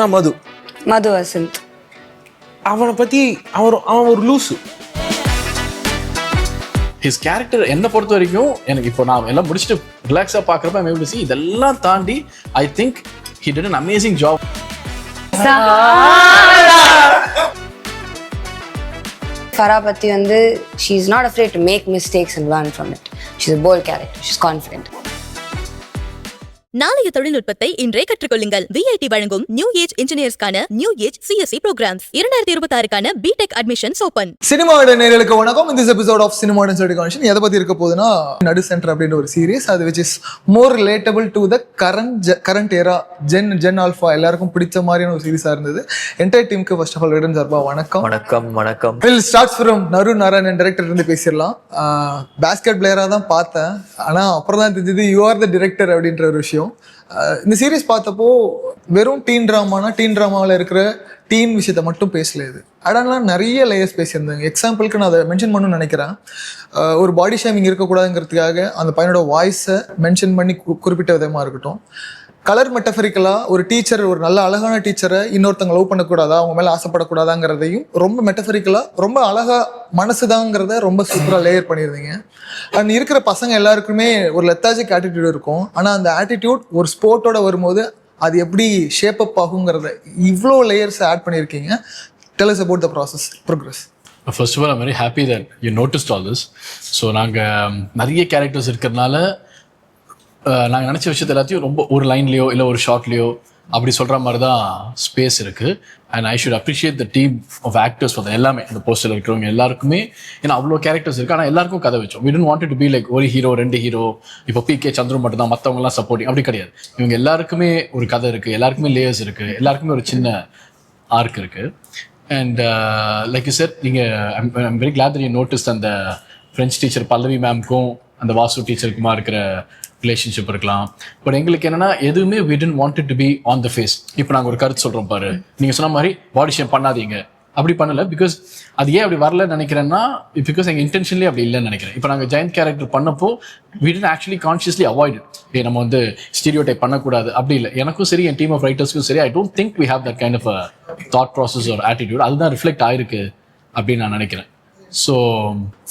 மது வசந்த். அவனை பற்றி அவன் ஒரு லூஸு. ஹிஸ் கேரக்டர் என்னை பொறுத்த வரைக்கும் எனக்கு இப்போ நான் எல்லாம் முடிச்சுட்டு ரிலாக்ஸாக பார்க்குறப்ப I'm able to see இதெல்லாம் தாண்டி I think he did an amazing job. Farah பத்தி வந்து she is not afraid to make mistakes and learn from it. She's a bold character. She's confident. நாளைய தொழில்நுட்பத்தை இன்றே கற்றுக்கொள்ளுங்கள். VIT வழங்கும் நியூ ஏஜ் இன்ஜினியர்ஸ்க்கான நியூ ஏஜ் CSE ப்ரோக்ராம்ஸ் 2026க்கான BTech admissions open. சினிமாவோட நேயர்களுக்கு வணக்கம். இந்த எபிசோட் ஆஃப் சினிமாவோட சர்டிஃபிகேஷன் எதை பத்தி இருக்க போகுதுன்னா நடு சென்டர் அப்படின்ற ஒரு சீரிஸ், அது which is more relatable to the current era Gen Alpha எல்லாருக்கும் பிடிச்ச மாதிரியான ஒரு சீரிஸா இருந்தது. என்டையர் டீமுக்கு ஃபர்ஸ்ட் ஆஃப் ஆல் ரெடன் சார்பா வணக்கம். வணக்கம். Will start from Naru Narayanan director இருந்து பேசிடலாம். பேஸ்கெட் பிளேயரா தான் பார்த்தேன், ஆனா அப்புறம் தான் தெரிஞ்சது யூ ஆர் த டைரக்டர் அப்படின்ற ஒரு விஷயம். இந்த சீரீஸ் பார்த்தப்போ வெறும் டீன் ட்ராமாவில் இருக்கிற டீன் விஷயத்த மட்டும் பேசல. இது அடலாம் நிறைய லேயர்ஸ் பேசியிருந்தாங்க. எக்ஸாம்பிளுக்கு நான் அதை மென்ஷன் பண்ணணும்னு நினைக்கிறேன். ஒரு பாடி ஷேமிங் இருக்கக்கூடாதுங்கிறதுக்காக அந்த பையனோட வாய்ஸை மென்ஷன் பண்ணி குறிப்பிட்ட விதமாக இருக்கட்டும். கலர் மெட்டஃபரிக்கலாக ஒரு டீச்சர், ஒரு நல்ல அழகான டீச்சரை இன்னொருத்தங்க லவ் பண்ணக்கூடாதா, அவங்க மேலே ஆசைப்படக்கூடாதாங்கிறதையும் ரொம்ப மெட்டஃபரிக்கலாக ரொம்ப அழகாக மனசுதாங்கிறத ரொம்ப சூப்பராக லேயர் பண்ணியிருந்தீங்க. அண்ட் இருக்கிற பசங்க எல்லாருக்குமே ஒரு லெத்தாஜிக் ஆட்டிடியூட் இருக்கும், ஆனால் அந்த ஆட்டிடியூட் ஒரு ஸ்போர்ட்டோட வரும்போது அது எப்படி ஷேப் அப் ஆகுங்கிறத இவ்வளோ லேயர்ஸ் ஆட் பண்ணியிருக்கீங்க. Tell us about the progress. First of all, I'm very happy that you noticed all this. So நாங்கள் நிறைய கேரக்டர்ஸ் இருக்கிறதுனால நாங்கள் நினச்ச விஷயத்த எல்லாத்தையும் ரொம்ப ஒரு லைன்லேயோ இல்லை ஒரு ஷார்ட்லேயோ அப்படி சொல்கிற மாதிரி தான் ஸ்பேஸ் இருக்குது. And I should appreciate the team of actors for எல்லாமே, அந்த போஸ்டரில் இருக்கிறவங்க எல்லாருக்குமே. ஏன்னா அவ்வளோ கேரக்டர்ஸ் இருக்குது, ஆனால் எல்லாருக்கும் கதை வச்சோம். we didn't want it to be like ஒரு ஹீரோ 2 ஹீரோ, இப்போ PK சந்துரு மட்டும் தான், மற்றவங்கலாம் சப்போர்ட்டிங், அப்படி கிடையாது. இவங்க எல்லாருக்குமே ஒரு கதை இருக்குது, எல்லாருக்குமே லேயர்ஸ் இருக்குது, எல்லாருக்குமே ஒரு சின்ன ஆர்க் இருக்குது. அண்ட் லைக் யூ செட், நீங்கள் I'm very glad that you noticed அந்த ஃப்ரெஞ்ச் டீச்சர் பல்லவி மேம்க்கும் அந்த வாசு டீச்சருக்குமா இருக்கிற ரிலேஷன்ஷிப் இருக்கலாம். பட் எங்களுக்கு என்னன்னா எதுவுமே we didn't want it to be on the face. இப்போ நாங்கள் ஒரு கருத்து சொல்கிறோம் பாரு, நீங்கள் சொன்ன மாதிரி பாடி ஷேம் பண்ணாதீங்க, அப்படி பண்ணலை. பிகாஸ் அது ஏன் அப்படி வரலன்னு நினைக்கிறேன்னா, பிகாஸ் எங்கள் இன்டென்ஷன்லேயே அப்படி இல்லைன்னு நினைக்கிறேன். இப்போ நாங்கள் ஜெயந்த் கேரக்டர் பண்ணப்போ we didn't actually consciously avoid it. நம்ம வந்து ஸ்டீரியோடைப் பண்ணக்கூடாது அப்படி இல்லை. எனக்கும் சரி, என் டீம் ஆஃப் ரைட்டர்ஸ்க்கும் சரி, I don't think we have that kind of a thought process or attitude. அதுதான் ரிஃப்ளெக்ட் ஆயிருக்கு அப்படின்னு நான் நினைக்கிறேன். ஸோ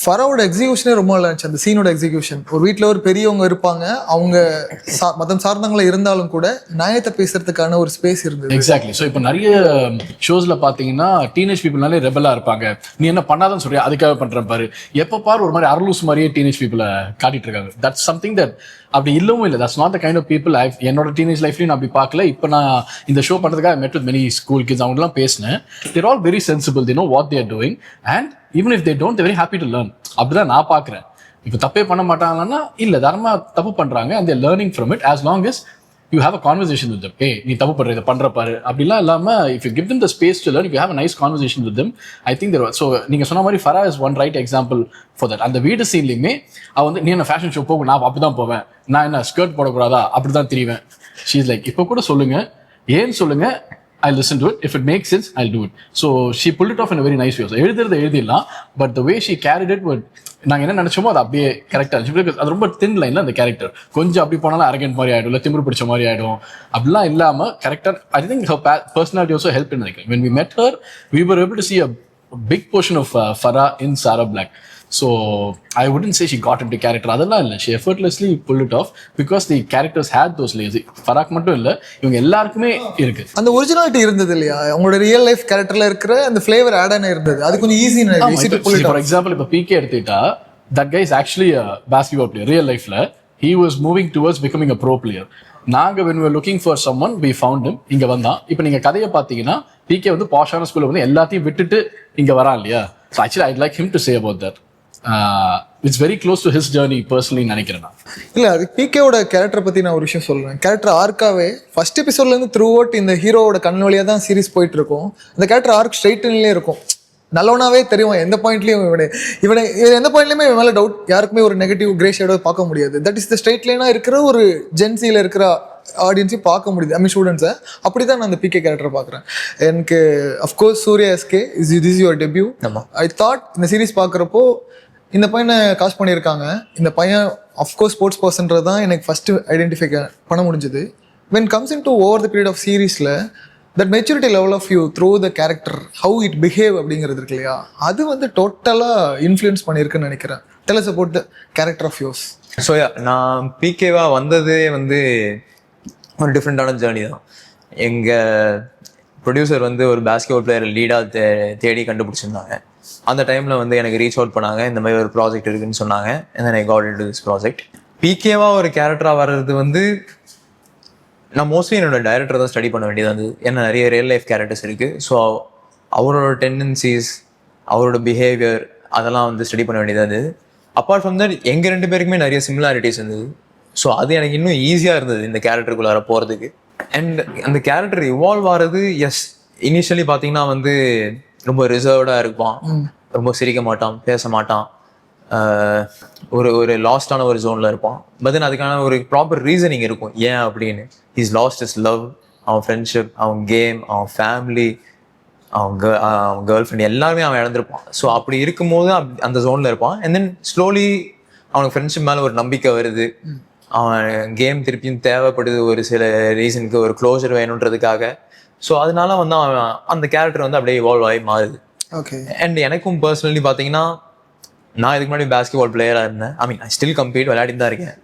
ஃபராவோட எக்ஸிகியூஷனே ரொம்ப நல்லா இருந்துச்சு. அந்த சீனோட எக்ஸிகியூஷன், ஒரு வீட்டில் ஒரு பெரியவங்க இருப்பாங்க, அவங்க மதம் சார்ந்தவங்கள இருந்தாலும் கூட நியாயத்தை பேசுறதுக்கான ஒரு ஸ்பேஸ் இருந்தது. எக்ஸாக்ட்லி. ஸோ இப்போ நிறைய ஷோஸ்ல பார்த்தீங்கன்னா டீனேஜ் பீப்புள்னாலே ரெபலா இருப்பாங்க. நீ என்ன பண்ணாதான் சொல்றியா, அதுக்காக பண்றேன் பாரு, எப்போ பாரு ஒரு மாதிரி அரலூஸ் மாதிரியே டீனேஜ் பீப்புளை காட்டிட்டு இருக்காங்க. தட்ஸ் சம்திங் தட் அப்படி இல்லவும் இல்லை. That's not the kind of people என்னோட டீனேஜ் லைஃப்லையும் நான் அப்படி பார்க்கல. இப்போ நான் இந்த ஷோ பண்ணுறதுக்காக மெட் வித் மெனி ஸ்கூல் கிட்ஸ், அவங்கலாம் பேசினேன். They're all very sensible, they know what they're doing, and even if they don't, they're very happy to learn. அப்படிதான் நான் பார்க்குறேன். இப்போ தப்பே பண்ண மாட்டாங்கன்னா இல்லை, தரமா தப்பு பண்ணுறாங்க, and they're learning from it as long as you have a conversation with them. Hey, நீ தப்பு பண்ற, இதை பண்ற பாரு, அப்படிலாம் இல்லாமல் if you give them the space to learn, if you have a nice conversation with them, I think there. So நீங்கள் சொன்ன மாதிரி Farah is one right example for that. அந்த வீடு சீன்லையுமே அவள் வந்து, நீ என்ன ஃபேஷன் ஷோ போகும், நான் அப்படி தான் போவேன், நான் என்ன ஸ்கர்ட் போடக்கூடாதா, அப்படி தான் தெரிவேன். ஷீ இஸ் லைக், இப்போ கூட சொல்லுங்க, ஏன்னு சொல்லுங்க, I'll listen to it. If it makes sense, I'll do it. So she pulled it off in a very nice way. So எழுதிடலாம், but the way she carried it would, நாங்கள் என்ன நினைச்சோமோ அது அப்படியே கரெக்டாக இருந்துச்சு. அது ரொம்ப தின் லைன்ல அந்த கேரக்டர் கொஞ்சம் அப்படி போனாலும் அரகண்ட் மாதிரி ஆகிடும், இல்லை திமிரு பிடிச்ச மாதிரி ஆகிடும். அப்படிலாம் இல்லாமல் கரெக்டாக, I think her personality also helped in நினைக்கிறேன். When we met her, we were able to see a big portion of Farah in Sarah Black. So I wouldn't say she got into character, அதெல்லாம் இல்லை. She effortlessly pulled it off because the characters had those layers. ஃபராக் மட்டும் இல்லை, இவங்க எல்லாருக்குமே இருக்கு அந்த originality இருந்தது இல்லையா. அவங்களோட ரியல் லைஃப் கேரக்டர்ல இருக்கிற அந்த ஃபிளேவர் ஆட் ஆன இருந்தது. அது கொஞ்சம் ஈஸி. ஃபார் எக்ஸாம்பிள் இப்போ PK எடுத்துக்கிட்டா, that guy is actually a basketball player. Real life la he was moving towards becoming a pro player. நாங்க when we were looking for someone, we found him. இங்க வந்தான். இப்போ நீங்க கதையை பார்த்தீங்கன்னா PK வந்து பாஷான ஸ்கூல்ல வந்து எல்லாத்தையும் விட்டுட்டு இங்க வரான் இல்லையா. So actually I'd like him to say about that. It's very close to his journey personally நினைக்கிறேன். இல்லை, அது PKவோட கேரக்டர் பற்றி நான் ஒரு விஷயம் சொல்கிறேன். கேரக்டர் ஆர்க்காவே ஃபர்ஸ்ட் எபிசோட்லேருந்து த்ரூ அவுட் இந்த ஹீரோவோட கண் வழியாக தான் சீரிஸ் போயிட்டு இருக்கும். அந்த கேரக்டர் ஆர்க் ஸ்ட்ரைட்லேயே இருக்கும், நல்லவனாவே தெரியும். எந்த பாயிண்ட்லையும் இவனை எந்த பாயிண்ட்லையுமே இவன் மேலே டவுட் யாருக்குமே ஒரு நெகட்டிவ் கிரே ஷேடோ பார்க்க முடியாது. தட் இஸ் த ஸ்ட்ரைட் லைனாக இருக்கிற ஒரு ஜென்சியில் இருக்கிற ஆடியன்ஸையும் பார்க்க முடியுது. ஐ மீன் ஸ்டூடெண்ட்ஸை. அப்படி தான் நான் அந்த PK கேரக்டர் பார்க்குறேன். எனக்கு of course Surya SK is your debut. I thought இந்த சீரீஸ் பார்க்குறப்போ இந்த பையனை காஸ்ட் பண்ணியிருக்காங்க. இந்த பையன் அஃப்கோர்ஸ் ஸ்போர்ட்ஸ் பர்சன்றது தான் எனக்கு ஃபஸ்ட்டு ஐடென்டிஃபை பண்ண முடிஞ்சது. When comes in to over the period of சீரீஸில் that maturity level of you through the character how it behave அப்படிங்கிறது இருக்கு இல்லையா, அது வந்து டோட்டலாக இன்ஃப்ளூயன்ஸ் பண்ணியிருக்குன்னு நினைக்கிறேன். Tell us about the character of yours. So நான் பிகேவா வந்ததே வந்து ஒரு டிஃப்ரெண்டான ஜேர்னி தான். எங்கள் ப்ரொடியூசர் வந்து ஒரு பேஸ்கெட்பால் பிளேயர் லீடாக தேடி கண்டுபிடிச்சிருந்தாங்க. அந்த டைமில் வந்து எனக்கு ரீச் அவுட் பண்ணாங்க, இந்த மாதிரி ஒரு ப்ராஜெக்ட் இருக்குன்னு சொன்னாங்க. and then I got into this project. பிகேவா ஒரு கேரக்டராக வர்றது வந்து நான் மோஸ்ட்லி என்னோட டைரக்டர் தான் ஸ்டடி பண்ண வேண்டியது வந்து, ஏன்னா நிறைய ரியல் லைஃப் கேரக்டர்ஸ் இருக்குது. ஸோ அவரோட டெண்டன்சிஸ், அவரோட பிஹேவியர் அதெல்லாம் வந்து ஸ்டடி பண்ண வேண்டியது அது. அப்பார்ட் ஃப்ரம் தட் எங்கள் 2 பேருக்குமே நிறைய சிமிலாரிட்டிஸ் இருந்தது. ஸோ அது எனக்கு இன்னும் ஈஸியாக இருந்தது இந்த கேரக்டருக்குள்ளார போகிறதுக்கு. அண்ட் அந்த கேரக்டர் இவால்வ் ஆகிறது, எஸ் இனிஷியலி பார்த்தீங்கன்னா வந்து ரொம்ப ரிசர்வ்டாக இருப்பான், ரொம்ப சிரிக்க மாட்டான், பேச மாட்டான், ஒரு லாஸ்டான ஒரு ஜோனில் இருப்பான். பட் தென் அதுக்கான ஒரு ப்ராப்பர் ரீசனிங் இருக்கும் ஏன் அப்படின்னு. ஹீஸ் லாஸ்ட் இஸ் லவ், அவன் ஃப்ரெண்ட்ஷிப், அவன் கேம், அவன் ஃபேமிலி, அவன் கேர்ள் ஃப்ரெண்ட் எல்லாருமே அவன் இழந்திருப்பான். ஸோ அப்படி இருக்கும்போது அந்த ஜோனில் இருப்பான். அண்ட் தென் ஸ்லோலி அவனுக்கு ஃப்ரெண்ட்ஷிப் மேலே ஒரு நம்பிக்கை வருது, அவன் கேம் திருப்பியும் தேவைப்படுது ஒரு சில ரீசனுக்கு, ஒரு க்ளோஷர் வேணுன்றதுக்காக. ஸோ அதனால வந்து அவன் அந்த கேரக்டர் வந்து அப்படியே இவால்வ் ஆகி மாறுது. ஓகே. அண்ட் எனக்கும் பர்சனலி பார்த்தீங்கன்னா, நான் இதுக்கு முன்னாடி பேஸ்கெட்பால் பிளேயராக இருந்தேன். ஐ மீன் ஐ ஸ்டில் கம்பீட், விளையாடிட்டு தான் இருக்கேன்.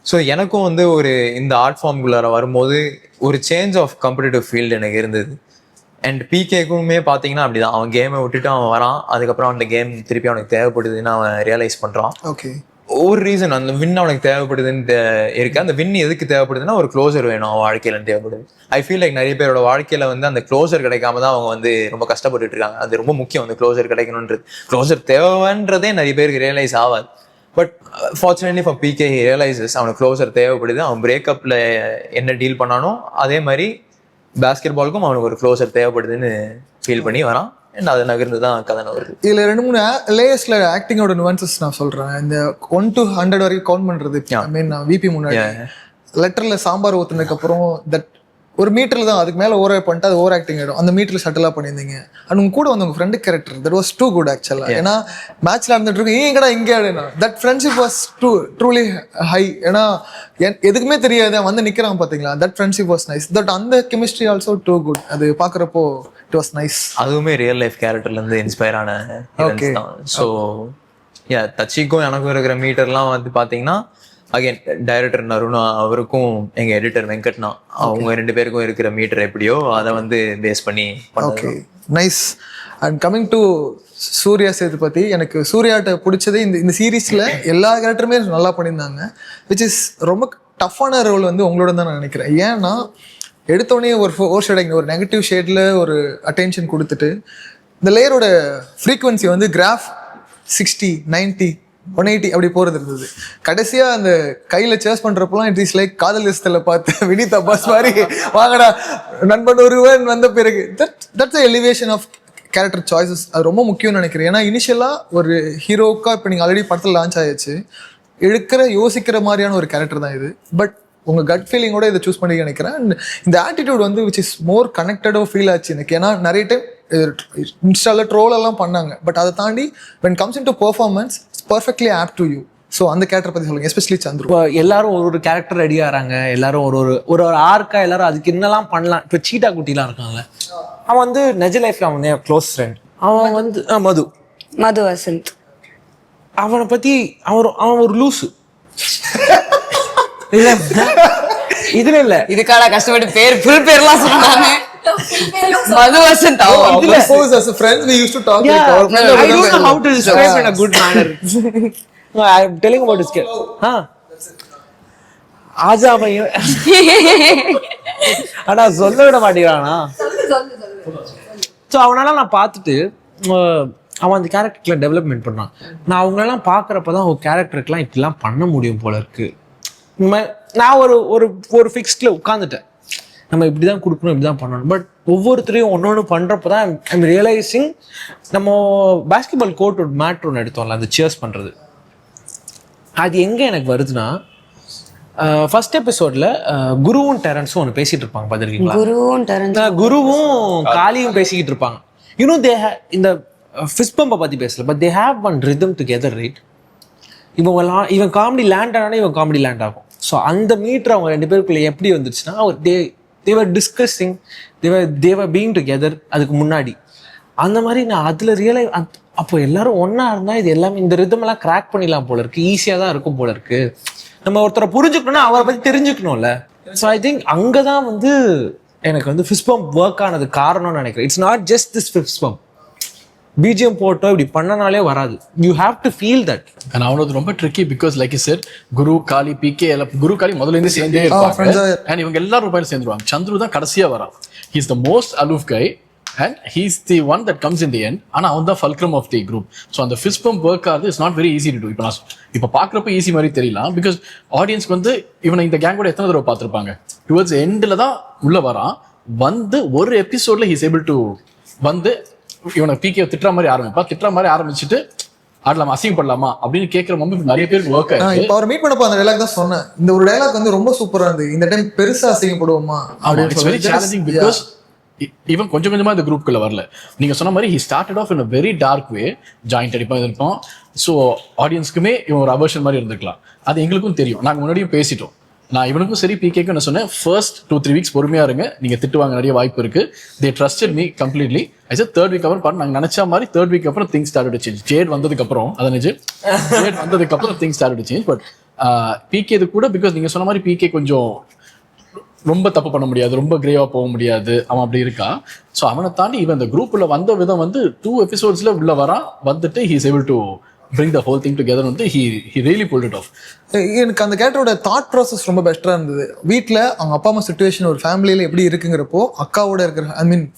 ஸோ எனக்கும் வந்து ஒரு இந்த ஆர்ட் ஃபார்முக்குள்ளார வரும்போது ஒரு சேஞ்ச் ஆஃப் காம்படிட்டிவ் ஃபீல்டு எனக்கு இருந்தது. அண்ட் பிகேக்குமே பார்த்தீங்கன்னா அப்படிதான், அவன் கேமை விட்டுட்டு அவன் வரான், அதுக்கப்புறம் அந்த கேம் திருப்பி அவனுக்கு தேவைப்படுதுன்னு அவன் ரியலைஸ் பண்ணுறான். ஓகே. ஒரு ரீசன் அந்த வின் அவனுக்கு தேவைப்படுதுன்னு இருக்கு. அந்த வின் எதுக்கு தேவைப்படுதுன்னா ஒரு க்ளோசர் வேணும் அவன் வாழ்க்கையில தேவைப்படுது. ஐ ஃபீல் லைக் நிறைய பேரோட வாழ்க்கையில வந்து அந்த க்ளோசர் கிடைக்காம தான் அவங்க வந்து ரொம்ப கஷ்டப்பட்டுட்டு இருக்காங்க. அது ரொம்ப முக்கியம், அந்த க்ளோசர் கிடைக்கணுன்றது. க்ளோசர் தேவைன்றதே நிறைய பேருக்கு ரியலைஸ் ஆகாது. But fortunately for PK he realises அவனுக்கு க்ளோசர் தேவைப்படுது. அவன் பிரேக்கப்ல என்ன டீல் பண்ணானோ அதே மாதிரி பேஸ்கெட் பாலுக்கும் அவனுக்கு ஒரு க்ளோசர் தேவைப்படுதுன்னு ஃபீல் பண்ணி வரான். அது நகர்ந்து தான் கதை வருது. இதில் 2-3 லேயர்ஸ்ல ஆக்டிங்கோட நுவான்சஸ் நான் சொல்றேன். இந்த 1 to 100 வரைக்கும் கவுண்ட் பண்றது. ஐ மீன் நான் விபி முன்னாடி லெட்டர்ல சாம்பார் ஊத்துனதுக்கு அப்புறம் தட் ஒரு மீட்டர்ல தான், அதுக்கு மேல ஓவர் பண்ணிட்டு அது ஓவர் ஆக்டிங் ஆயிடும். அந்த மீட்டர்ல ஷட்டிலா பண்ணியிருந்தீங்க. அண்ட் உங்க கூட வந்து உங்க friend character that was too good ஆக்சுவலா. ஏன்னா மேட்ச்ல இருந்துட்டு இருக்கு, எங்கடா இங்கே ஆடுனா that friendship was truly high. ஏன்னா எதுக்குமே தெரியாது வந்து நிக்கிறான் பாத்தீங்களா, that friendship was nice. That அந்த கெமிஸ்ட்ரி ஆல்சோ டூ குட். அது பாக்குறப்போ இட் வாஸ் நைஸ். அதுவுமே ரியல் லைஃப் கேரக்டர்ல இருந்து இன்ஸ்பயர் ஆன. ஸோ தச்சிக்கும் எனக்கும் இருக்கிற மீட்டர்லாம் வந்து பாத்தீங்கன்னா அகைன் டைரக்டர் நருனா அவருக்கும் எங்க எடிட்டர் வெங்கட்னா அவங்க 2 பேருக்கும் இருக்கிற மீட்டர் எப்படியோ அதை வந்து பேஸ் பண்ணி. Okay, nice. And coming to Surya Sethupathi, எனக்கு சூர்யாட்ட பிடிச்சது இந்த சீரீஸ்ல எல்லா கேரக்டருமே நல்லா பண்ணியிருந்தாங்க. விச் இஸ் ரொம்ப டஃப்பான ரோல் வந்து உங்களோட தான் நான் நினைக்கிறேன். ஏன்னா எடுத்தோடனே ஒரு ஷேடிங், ஒரு நெகட்டிவ் ஷேட்ல ஒரு அட்டென்ஷன் கொடுத்துட்டு இந்த லேயரோட ஃப்ரீக்வன்சி வந்து கிராஃப் 60, 90, 180 அப்படி போறது இருந்தது. கடைசியா அந்த கையில சேஸ் பண்றப்பெல்லாம் இட் இஸ் லைக் காதல் லிஸ்ட்ல பார்த்து வினித் அப்பாஸ் மாதிரி வாங்கடா நண்பன் ஒருவன் வந்த பிறகு that's elevation of character choices. அது ரொம்ப முக்கியம்னு நினைக்கிறேன். ஏன்னா இனிஷியலா ஒரு ஹீரோக்கா இப்போ நீங்க ஆல்ரெடி படத்தில் லான்ச் ஆயிடுச்சு, யோசிக்கிற மாதிரியான ஒரு கேரக்டர் தான் இது. பட் உங்க கட் ஃபீலிங்கோட இதை சூஸ் பண்ணி நினைக்கிறேன். அண்ட் இந்த ஆட்டிடியூட் வந்து விச் இஸ் மோர் கனெக்டடோ ஃபீல் ஆச்சு எனக்கு. ஏன்னா நிறைய டைம் இன்ஸ்டால ட்ரோல் எல்லாம் பண்ணாங்க, பட் அதை தாண்டி when comes into performance it's perfectly apt to you. So அந்த கேரக்டர் பத்தி சொல்லுங்க, எஸ்பெஷலி சந்துரு. இப்போ எல்லாரும் ஒரு கேரக்டர் ரெடி ஆகிறாங்க, எல்லாரும் ஒரு ஆர்க்கா எல்லாரும் அதுக்கு என்னெல்லாம் பண்ணலாம். இப்போ சீட்டா குட்டிலாம் இருக்காங்கல்ல, அவன் வந்து நெஜ லைஃப்ல அவன் க்ளோஸ் ஃப்ரெண்ட். அவன் வந்து மது வசந்த். அவனை பத்தி அவன் ஒரு லூசு. இதுல இல்ல, இதுக்கான கஷ்டப்பட்டு ஃபுல் பேர்லாம் சொன்னாங்க. மது Vasanth. As a friend we used to talk yeah, like our friend. I don't know how to describe in a good manner. No, I am telling about his character. ஆஜா பையன் ஆனா சொல்ல விட மாட்டேங்கிறானா. ஸோ அவனால நான் பார்த்துட்டு அவன் அந்த கேரக்டர்ல டெவலப்மெண்ட் பண்ணான். நான் அவங்களெல்லாம் பார்க்குறப்ப ஒரு கேரக்டருக்குலாம் இப்படிலாம் பண்ண முடியும் போல இருக்கு. நான் ஒரு ஃபிக்ஸ்ட்ல உட்காந்துட்டேன், நம்ம இப்படி தான் கொடுக்கணும், இப்படி தான் பண்ணணும். பட் ஒவ்வொருத்தரையும் ஒன்று பண்ணுறப்ப தான் ஐம் ரியலைசிங். நம்ம பேஸ்கெட்பால் கோர்ட் ஒரு மேட்ரு ஒன்று எடுத்தோம்ல, அந்த சியர்ஸ் பண்ணுறது, அது எங்கே எனக்கு வருதுன்னா, ஃபர்ஸ்ட் எபிசோட்ல குருவும் டெரன்ஸும் ஒன்று பேசிட்டு இருப்பாங்க, பார்த்துருக்கீங்களா? குருவும் காளியும் பேசிக்கிட்டு இருப்பாங்க. இன்னும் இந்த ஃபிஸ்ட் பம்பை பற்றி பேசல, but they have one rhythm together, right? இவன் காமெடி லேண்ட் ஆனாலும் இவன் காமெடி லேண்ட் ஆகும். ஸோ அந்த மீட்டர் அவங்க 2 பேருக்குள்ள எப்படி வந்துருச்சுன்னா, தேவர் டிஸ்கஸிங், தேவர் பீயிங் டுகெதர். அதுக்கு முன்னாடி அந்த மாதிரி நான் அதில் அப்போ எல்லாரும் ஒன்றா இருந்தால் இது எல்லாமே இந்த ரிதமெல்லாம் கிராக் பண்ணிடலாம் போல இருக்கு, ஈஸியாக தான் இருக்கும் போல இருக்கு. நம்ம ஒருத்தரை புரிஞ்சுக்கணும்னா அவரை பற்றி தெரிஞ்சுக்கணும்ல. ஸோ ஐ திங்க் அங்கே தான் வந்து எனக்கு வந்து ஃபிஸ்ட் பம்ப் ஒர்க் ஆனது காரணம்னு நினைக்கிறேன். It's not just this fist pump BGM போட்டோ இப்படி பண்ணனாலே வராது. You have to feel that. And அவனது ரொம்ப tricky because like you said Guru Kali PK எல்லாம் குரு காளி முதல்ல இருந்து சேர்ந்தே இருப்பாங்க அண்ட் இவங்க எல்லாரும் ரூபாயில சேர்ந்துருவாங்க. சந்துரு தான் கடைசியா வரான். He is the most aloof guy and he's the one that comes in the end. ஆனா அவன் தான் fulcrum of the group. So அந்த fist pump work ஆகுது is not very easy to do. இப்போ பார்க்குறப்ப ஈஸி மாதிரி தெரியலாம் பிகாஸ் ஆடியன்ஸ்க்கு வந்து இவனை இந்த கேங்கோட எத்தனை தடவை பார்த்துருப்பாங்க. டுவர்ட்ஸ் எண்டில் தான் உள்ள வரான். வந்து ஒரு எபிசோட்ல ஹீஸ் ஏபிள் டு வந்து இவனை பிகே திட்டுற மாதிரி ஆரம்பிச்சுட்டு ஆடலாமா அசிங்கப்படலாமா அப்படின்னு கேட்குற மாதிரி நிறைய பேருக்கு ஒர்க் ஆயிருக்கு. இப்போ அவர் மீட் பண்ணப்போ அந்த டைலாக் தான் சொன்னேன். இந்த ஒரு டைலாக் வந்து ரொம்ப சூப்பரா இருந்தது. இந்த டைம் பெருசா அசிங்கப்படுவோமா அப்படின்னு வெரி சேலஞ்சிங் பிகாஸ் இவன் கொஞ்சம் கொஞ்சமா இந்த குரூப்குள்ள வரல. நீங்க சொன்ன மாதிரி he started off in a very dark way. Joint அடிப்பா இருப்போம். ஸோ ஆடியன்ஸ்க்குமே இவன் ஒரு அவர்ஷன் மாதிரி இருந்திருக்கலாம். அது எங்களுக்கும் தெரியும். நாங்கள் முன்னாடியும் பேசிட்டோம். நான் இவனுக்கும் சரி பிகேக்கும் என்ன சொன்னேன், ஃபர்ஸ்ட் 2-3 வீக்ஸ் பொறுமையா இருங்க, நீங்க திட்டுவாங்க, நிறைய வாய்ப்பு இருக்கு. They trusted me completely. I sir third week அப்புறம் நாங்கள் நினைச்ச மாதிரி தேர்ட் வீக் அப்புறம் things start to change. Jade வந்ததுக்கு அப்புறம் ஜேட் வந்ததுக்கு அப்புறம் things start to change. But PK இது கூட பிகாஸ் நீங்க சொன்ன மாதிரி பிகே கொஞ்சம் ரொம்ப தப்பு பண்ண முடியாது, ரொம்ப கிரேவா போக முடியாது, அவன் அப்படி இருக்கான். ஸோ அவனை தாண்டி இவன் இந்த குரூப்ல வந்த விதம் வந்து 2 எபிசோட்ஸ்ல உள்ள வரான். வந்துட்டு he is able to bring the whole thing together. வந்து he really pulled it off. எனக்கு அந்த கேரக்டரோட தாட் ப்ராசஸ் ரொம்ப பெஸ்ட்டாக இருந்தது. வீட்டில் அவங்க அப்பா அம்மா சுச்சுவேஷன் ஒரு ஃபேமிலியில் எப்படி இருக்குங்கிறப்போ அக்காவோட இருக்கிற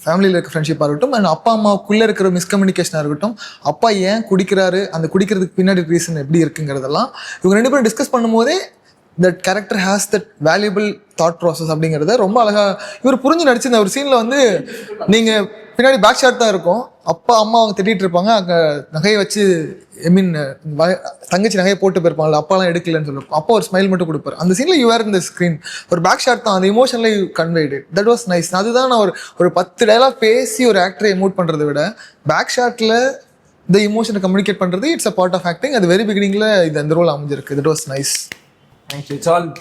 ஃபேமிலியில் இருக்க ஃப்ரெண்ட்ஷிப்பாக இருக்கட்டும் அண்ட் அப்பா அம்மாவுக்குள்ளே இருக்கிற மிஸ்கம்யூனிகேஷனாக இருக்கட்டும், அப்பா ஏன் குடிக்கிறாரு, அந்த குடிக்கிறதுக்கு பின்னாடி ரீசன் எப்படி இருக்குங்கிறதெல்லாம் இவங்க 2 பேரும் டிஸ்கஸ் பண்ணும்போதே that character has that valuable thought process அப்படிங்கிறத ரொம்ப அழகாக இவர் புரிஞ்சு நடிச்சிருந்த ஒரு சீனில் வந்து நீங்கள் பின்னாடி பேக் ஷாட் தான் இருக்கும். அப்பா அம்மா அவங்க திட்டிகிட்டு இருப்பாங்க, அங்கே நகையை வச்சு தங்கச்சி நகையை போட்டு போயிருப்பாங்கல்ல, அப்பாலாம் எடுக்கலன்னு சொல்லுவோம். அப்பா ஒரு ஸ்மைல் மட்டும் கொடுப்பாரு. அந்த சீனில் யூ ஆர் இந்த ஸ்க்ரீன் ஒரு பேக் ஷாட் தான், அந்த இமோஷன்ல you conveyed it. That was nice. அதுதான் நான் ஒரு 10 டைலாக் பேசி ஒரு ஆக்டரை எமோட் பண்ணுறதை விட பேக் ஷாட்டில் இந்த இமோஷனை கம்யூனிகேட் பண்ணுறது it's a part of acting. அது வெரி பிகினிங்கில் இது அந்த ரோல் அமைஞ்சிருக்கு. That was nice.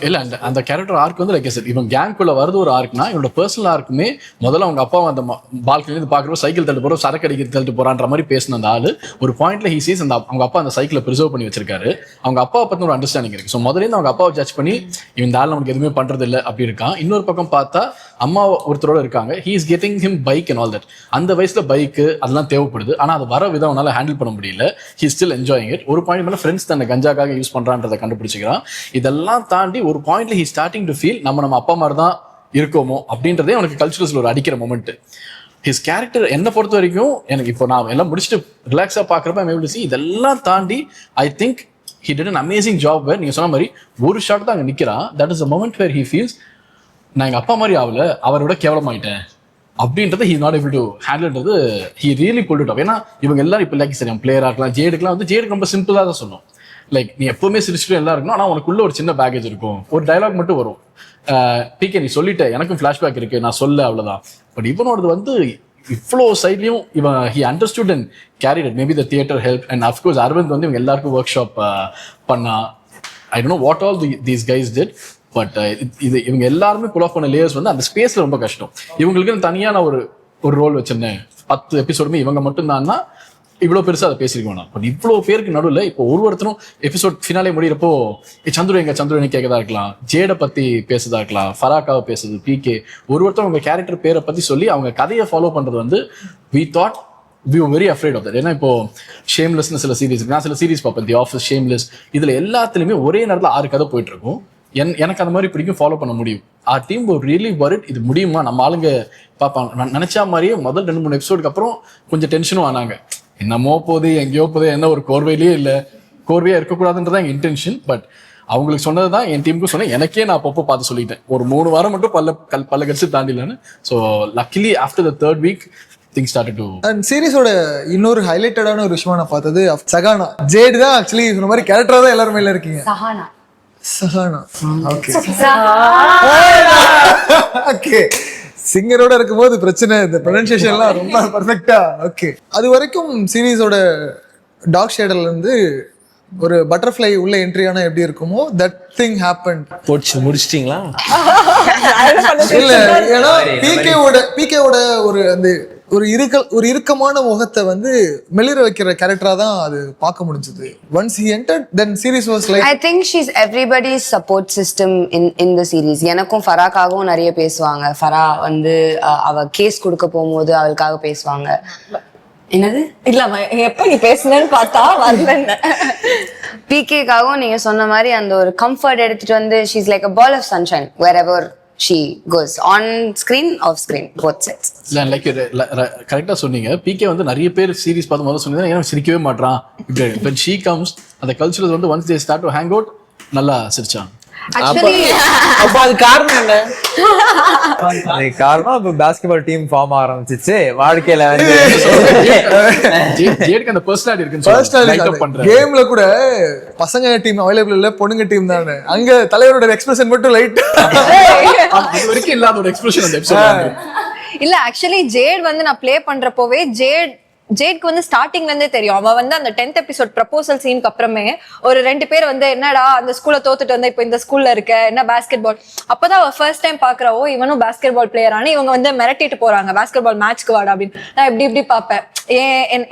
இல்ல அந்த கேரக்டர் ஆர்க் வந்து லைக் சார் இவன் கேங்குள்ள வருது ஒரு ஆர்க்னா இவனோட பர்சனல் ஆர்க்குமே முதல்ல அவங்க அப்பா அந்த பால்கனில பாக்குறப்ப சைக்கிள் தள்ளிட்டு போறோம், சரக்கு அடிக்க தள்ளிட்டு போறான்ற மாதிரி பேசின அந்த ஆளு ஒரு பாயிண்ட்ல ஹி சீஸ் அந்த அவங்க அப்பா அந்த சைக்கிளை ப்ரிசர்வ் பண்ணி வச்சிருக்காரு. அவங்க அப்பாவை பத்தின ஒரு அண்டர்ஸ்டாண்டிங் இருக்கு. ஸோ முதல்ல அவங்க அப்பாவை ஜட்ஜ் பண்ணி இந்த ஆள் நமக்கு எதுவுமே பண்றது இல்லை அப்படி இருக்கான். இன்னொரு பக்கம் பார்த்தா அம்மா ஒருத்தரோட இருக்காங்க. He is getting him bike and all that. அந்த வயசுல பைக்கு அதெல்லாம் தேவைப்படுது. ஆனா அது வர விதம் அவனால ஹேண்டில் பண்ண முடியல. He still enjoying it. ஒரு பாயிண்ட் மேல ஃப்ரெண்ட்ஸ் தன்னை கஞ்சாக்காக யூஸ் பண்றான்றதை கண்டுபிடிச்சிக்கிறான். இதெல்லாம் தாண்டி ஒரு பாயிண்ட்ல ஹி ஸ்டார்டிங் டு ஃபீல் நம்ம அப்பா மாதிரி தான் இருக்கோமோ அப்படின்றதே அவனுக்கு கல்ச்சுரல்ஸ்ல ஒரு அடிக்கிற மொமெண்ட். ஹிஸ் கேரக்டர் என்னை பொறுத்த வரைக்கும் எனக்கு இப்போ நான் எல்லாம் முடிச்சுட்டு ரிலாக்ஸா பாக்குறப்ப இதெல்லாம் தாண்டி I think he did an amazing job where நீங்க சொன்ன மாதிரி ஒரு ஷாட் தான் அங்க நிக்கிறான். That is a moment where he feels நான் எங்க அப்பா மாதிரி ஆகல, அவரோட கேவலமாயிட்டேன் அப்படின்றத he not able to handleன்றது he really pulled it off. ஏன்னா இவங்க எல்லாரும் இப்போ லைக் சரி பிளேயரா இருக்கலாம், ஜேடுக்குலாம் வந்து ஜேடுக்கு ரொம்ப சிம்பிளா தான் சொன்னோம். லைக் நீ எப்பவுமே சிரிச்சுட்டு எல்லாம் இருக்கணும், ஆனா உனக்குள்ள ஒரு சின்ன பேக்கேஜ் இருக்கும். ஒரு டைலாக் மட்டும் வரும், பிகே நீ சொல்லிட்ட எனக்கும் ஃபிளாஷ்பேக் இருக்கு நான் சொல்ல அவ்வளவுதான். பட் இவனோடது வந்து இவ்வளோ சைட்லையும் இவன் he understood and carried it. Maybe the theatre help and of course Aravind வந்து இவங்க எல்லாருக்கும் ஒர்க் ஷாப் பண்ணா. I don't know what all these guys did. But இது இவங்க எல்லாருமே புல் ஆஃப் பண்ண லேயர்ஸ் வந்து அந்த ஸ்பேஸ்ல ரொம்ப கஷ்டம். இவங்களுக்கு தனியா நான் ஒரு ரோல் வச்சிருந்தேன். 10 எபிசோடுமே இவங்க மட்டும்தான்னா இவ்வளோ பெருசாக அதை பேசிருக்கோம். பட் இவ்வளோ பேருக்கு நடுவில் இப்போ ஒருத்தரும் எபிசோட் ஃபினாலே முடிகிறப்போ சந்துரு கேட்கதா இருக்கலாம், ஜேடை பற்றி பேசுறதா இருக்கலாம், ஃபராக்காவை பேசுறது, பிகே ஒருத்தரும் அவங்க கேரக்டர் பேரை பற்றி சொல்லி அவங்க கதையை ஃபாலோ பண்ணுறது வந்து we were very afraid of that. ஏன்னா இப்போ ஷேம்லெஸ்னு சில சீரீஸ் நான் சில சீரீஸ் பார்ப்பேன், தி ஆஃபீஸ், ஷேம்லெஸ், இதில் எல்லாத்துலேயுமே ஒரே நேரத்தில் 6 கதை போயிட்டு இருக்கும். எனக்கு அந்த மாதிரி பிடிக்கும், ஃபாலோ பண்ண முடியும். ஆ டீம் ஒரு ரியலி வரிட் இது முடியுமா, நம்ம ஆளுங்க பார்ப்பாங்க. நினைச்சா மாதிரியே முதல் 2-3 எபிசோடுக்கு அப்புறம் கொஞ்சம் டென்ஷனும் ஆனாங்க. என்னமோ போகுது எங்கேயோ போகுது, என்ன ஒரு கோர்வையிலேயே இல்லை, கோர்வையாக இருக்கக்கூடாதுன்றதான் எங்கள் இன்டென்ஷன். பட் அவங்களுக்கு சொன்னது தான் என் டீமுக்கும் சொன்னேன். எனக்கே நான் அப்பப்போ பார்த்து சொல்லிட்டேன், ஒரு 3 வாரம் மட்டும் பல்ல கடிச்சு தாண்டிலன்னு. So luckily after the 3rd week things started to. And சீரிஸோட இன்னொரு ஹைலைட்டடான ஒரு விஷயமா நான் பார்த்தது சகானா. ஜேட் தான் ஆக்சுவலி இந்த மாதிரி கேரக்டரா தான் எல்லாரும் மேல இருக்கீங்க. சஹானா ஓகே ஓகே சிங்கரோட இருக்கும்போது பிரச்சனை, இந்த ப்ரொனன்சியேஷன்லாம் ரொம்ப பர்ஃபெக்டா. ஓகே அது வரைக்கும் சீரீஸோட டார்க் ஷேடர்ல இருந்து ஒரு பட்டர்ஃப்ளை உள்ள என்ட்ரி ஆனா எப்படி இருக்குமோ தட் திங் ஹேப்பன். போச்சு முடிச்சிட்டீங்களா? இல்ல ஏன்னா பிகேவோட ஒரு அந்த ஒரு இறுக்கமான முகத்தை வந்து மெளிர வைக்கிற கேரக்டரா தான் அது பார்க்க முடிஞ்சது. Once he entered then series was like I think she's everybody's support system in the series. எனக்கும் ஃபராக்காகவும் நிறைய பேசுவாங்க. ஃபரா வந்து அவ கேஸ் கொடுக்க போகும்போது அவளுக்காக பேசுவாங்க. என்னது இல்ல எப்ப நீ பேசுனேன்னு பார்த்தா வரல. பிகேக்காகவும் நீங்க சொன்ன மாதிரி அந்த ஒரு கம்ஃபர்ட் எடுத்துட்டு வந்து she's like a ball of sunshine wherever she goes, on screen, off screen, both sides. Like கரெக்டாக சொன்னீங்க. பிகே வந்து நிறைய பேர் சீரிஸ் பார்த்து முதல்ல சொன்னீங்க ஏன்னா சிரிக்கவே மாட்டான் இப்படி. when she comes அந்த கல்ச்சரல் வந்து once they start to hang out நல்லா சிரிச்சான். அப்ப அது காரணம் என்ன? அதுக்கு காரணம் இப்போ பாஸ்கெட்பால் டீம் ஃபார்ம் ஆரம்பிச்சிச்சு வாழ்க்கையில வந்து ஜேடுக்கு அந்த பர்சனாலிட்டி இருக்குன்னு லைட் அப் பண்றாரு. கேம்ல கூட பசங்க டீம் அவைலபிள் இல்ல, பொண்ணுங்க டீம் தானே. அங்க தலைவரோட எக்ஸ்பிரஷன் மட்டும் லைட் இது வரைக்கும் இல்லாத ஒரு எக்ஸ்பிரஷன் அந்த எபிசோட். இல்ல ஆக்சுவலி ஜேட் வந்து நான் ப்ளே பண்றப்போவே ஜேட்க்கு வந்து ஸ்டார்டிங்ல இருந்தே தெரியும். அவ வந்து அந்த 10th எபிசோட் ப்ரப்போசல் சீனுக்கு அப்புறமே ஒரு 2 பேர் வந்து என்னடா அந்த ஸ்கூல்ல தோத்துட்டு வந்து இப்போ இந்த ஸ்கூல்ல இருக்க என்ன பாஸ்கெட் பால், அப்பதான் அவ ஃபர்ஸ்ட் டைம் பாக்குறவோ இவனும் பாஸ்கெட் பால் பிளேயரானு இவங்க வந்து மிரட்டிட்டு போறாங்க பாஸ்கெட் பால் மேட்ச்க்கு வாடா அப்படின்னு. நான் இப்படி பாப்பேன்,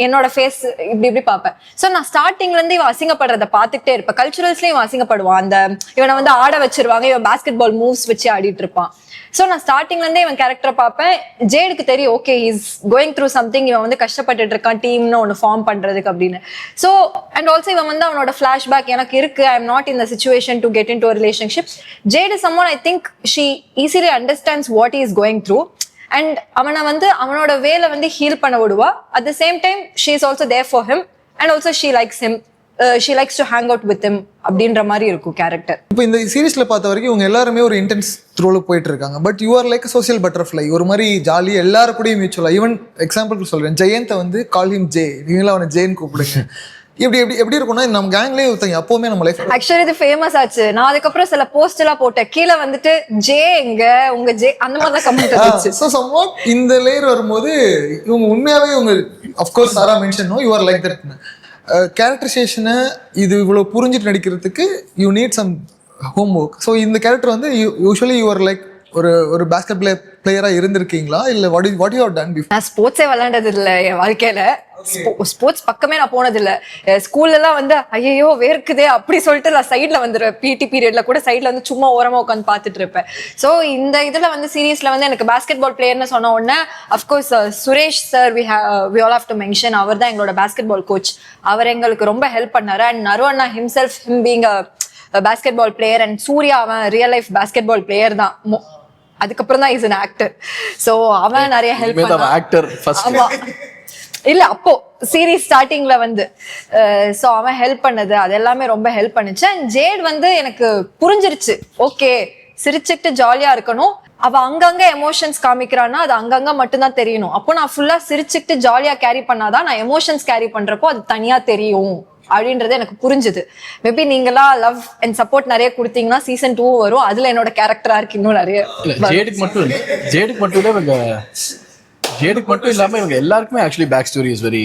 என்னோட ஃபேஸ் இப்படி பாப்பேன். சோ நான் ஸ்டார்டிங்ல இருந்து இவன் அசிங்கப்படுறத பாத்துக்கிட்டே இருப்பேன். கல்ச்சுரல்ஸ்லயும் இவன் அசிங்கப்படுவான். அந்த இவனை வந்து ஆட வச்சிருவாங்க, இவன் பாஸ்கெட் பால் மூவ்ஸ் வச்சு ஆடிட்டு இருப்பான். சோ நான் ஸ்டார்டிங்ல இருந்தே இவன் கேரக்டரை பார்ப்பேன். ஜேடுக்கு தெரியும் okay is going through something, இவன் வந்து கஷ்டப்பட்டுட்டு இருக்கான் டீம்னு ஒன்னு ஃபார்ம் பண்றதுக்கு அப்படின்னு. சோ அண்ட் ஆல்சோ இவன் வந்து அவனோட ஃபிளாஷ்பேக் எனக்கு இருக்கு, I am not in the situation to get into relationship. Jade is someone I think she easily understands what is going through and அவனை வந்து அவனோட வேலை வந்து ஹீல் பண்ண விடுவா. At the same time she is also there for him and also she likes him, she likes to hang out with him அப்படின்ற மாதிரி இருக்கும் கேரக்டர். இப்போ இந்த சீரிஸ்ல பார்த்த வரைக்கும் இவங்க எல்லாருமே ஒரு இன்டென்ஸ் த்ரோல போயிட்டு இருக்காங்க. But you are like social butterfly, ஒரு மாதிரி ஜாலி எல்லாரும் கூடயும் மியூச்சுவலா. ஈவன் எக்ஸாம்பிள் சொல்றேன், ஜெயந்தை வந்து கால் ஹிம் ஜே, நீங்களும் அவனை ஜேன்னு கூப்பிடுங்க. எப்படி இருக்கும்னா நம்ம கேங்லயே ஒருத்தங்க அப்பவுமே நம்ம லைஃப் ஆக்சுவலி இது ஃபேமஸ் ஆச்சு. நான் அதுக்கப்புறம் சில போஸ்ட் எல்லாம் போட்டேன், கீழே வந்துட்டு ஜே எங்க உங்க ஜே அந்த மாதிரி தான் கமெண்ட் வந்துச்சு. சோ சம்வாட் இந்த லேயர் வரும்போது இவங்க உண்மையாவே இவங்க ஆஃப் கோர்ஸ் சாரா mention no you are like that. கேரக்டரைசேஷனை இது இவ்வளோ புரிஞ்சுட்டு நடிக்கிறதுக்கு you need some home work. So இந்த கேரக்டர் வந்து யூஸ்வலி யூ ஆர் லைக் ஒரு பாஸ்கெட் பிளேயரா இருந்திருக்கீங்களா இல்ல what you have done before? நான் ஸ்போர்ட்ஸே விளையாண்டது இல்ல என் வாழ்க்கையில. ஸ்போர்ட்ஸ் பக்கமே நான் போனது இல்ல. ஸ்கூல்ல எல்லாம் வந்து ஐயோ வேர்க்குதே அப்படி சொல்லிட்டு நான் சைட்ல வந்துருவேன். பிடி பீரியட்ல கூட சைட்ல வந்து சும்மா ஓரமா உட்காந்து பாத்துட்டு இருப்பேன். சோ இந்த இதுல வந்து சீரீஸ்ல வந்து எனக்கு பாஸ்கெட் பால் பிளேயர்னு சொன்ன உடனே of course Suresh sir we all have to mention, அவர் தான் எங்களோட பாஸ்கெட் பால் கோச். அவர் எங்களுக்கு ரொம்ப ஹெல்ப் பண்ணாரு. அண்ட் நரு அண்ணா himself him being basketball player and Surya அவன் real life basketball player தான். அதுக்கப்புறம் தான் இஸ் an actor. சோ அவன் நிறைய ஹெல்ப் பண்ணான். இல்ல அப்போ சீரீஸ் ஸ்டார்டிங்ல வந்து சோ அவன் ஹெல்ப் பண்ணது அது எல்லாமே ரொம்ப ஹெல்ப் பண்ணுச்சு. அண்ட் ஜேட் வந்து எனக்கு புரிஞ்சிருச்சு, ஓகே சிரிச்சுட்டு ஜாலியா இருக்கணும். அவ அங்கங்க எமோஷன்ஸ் காமிக்கிறான்னா அது அங்கங்க மட்டும்தான் தெரியணும். அப்போ நான் ஃபுல்லா சிரிச்சுட்டு ஜாலியா கேரி பண்ணாதான் நான் எமோஷன்ஸ் கேரி பண்றப்போ அது தனியா தெரியும் அப்படின்றது எனக்கு புரிஞ்சுது. மேபி நீங்களா லவ் அண்ட் சப்போர்ட் நிறைய கொடுத்தீங்கன்னா சீசன் 2 வரும், அதுல என்னோட கேரக்டரா இருக்கு இன்னும் நிறைய. ஜேடுக்கு மட்டும் இல்லாம இவங்க எல்லாருக்குமே actually back story is very